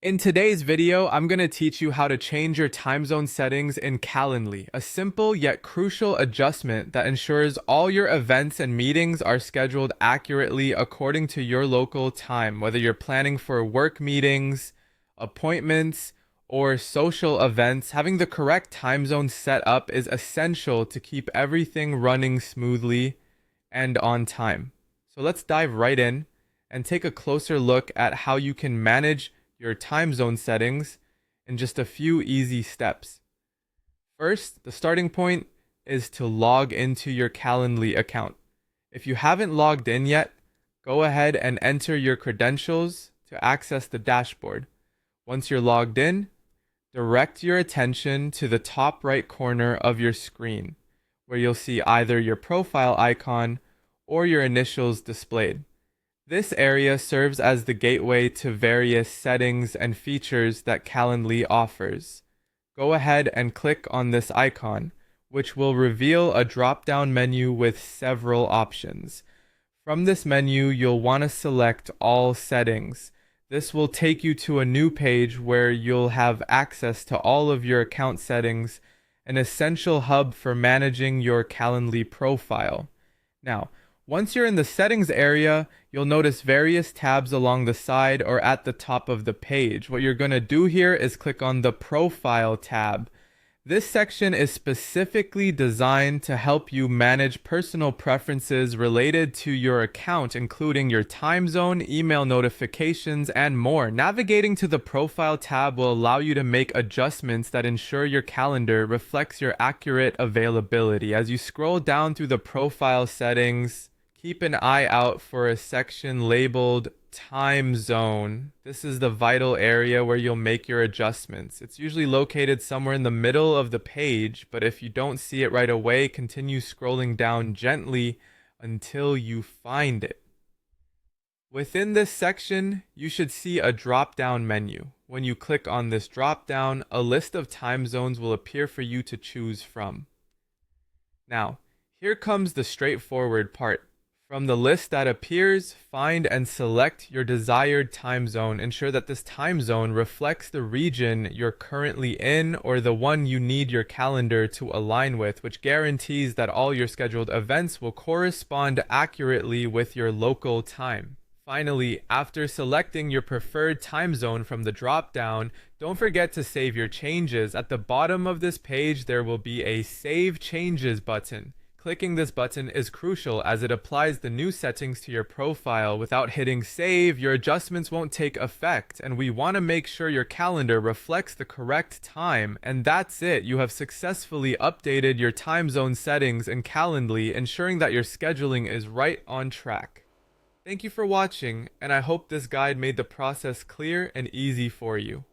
In today's video, I'm going to teach you how to change your time zone settings in Calendly, a simple yet crucial adjustment that ensures all your events and meetings are scheduled accurately according to your local time, whether you're planning for work meetings, appointments, or social events. Having the correct time zone set up is essential to keep everything running smoothly and on time. So let's dive right in and take a closer look at how you can manage your time zone settings in just a few easy steps. First, the starting point is to log into your Calendly account. If you haven't logged in yet, go ahead and enter your credentials to access the dashboard. Once you're logged in, direct your attention to the top right corner of your screen, where you'll see either your profile icon or your initials displayed. This area serves as the gateway to various settings and features that Calendly offers. Go ahead and click on this icon, which will reveal a drop-down menu with several options. From this menu, you'll want to select All Settings. This will take you to a new page where you'll have access to all of your account settings, an essential hub for managing your Calendly profile. Now, once you're in the settings area, you'll notice various tabs along the side or at the top of the page. What you're going to do here is click on the Profile tab. This section is specifically designed to help you manage personal preferences related to your account, including your time zone, email notifications, and more. Navigating to the Profile tab will allow you to make adjustments that ensure your calendar reflects your accurate availability. As you scroll down through the profile settings, keep an eye out for a section labeled Time Zone. This is the vital area where you'll make your adjustments. It's usually located somewhere in the middle of the page, but if you don't see it right away, continue scrolling down gently until you find it. Within this section, you should see a drop-down menu. When you click on this drop-down, a list of time zones will appear for you to choose from. Now, here comes the straightforward part. From the list that appears, find and select your desired time zone. Ensure that this time zone reflects the region you're currently in or the one you need your calendar to align with, which guarantees that all your scheduled events will correspond accurately with your local time. Finally, after selecting your preferred time zone from the drop-down, don't forget to save your changes. At the bottom of this page, there will be a Save Changes button. Clicking this button is crucial as it applies the new settings to your profile. Without hitting save, your adjustments won't take effect, and we want to make sure your calendar reflects the correct time. And that's it. You have successfully updated your time zone settings in Calendly, ensuring that your scheduling is right on track. Thank you for watching, and I hope this guide made the process clear and easy for you.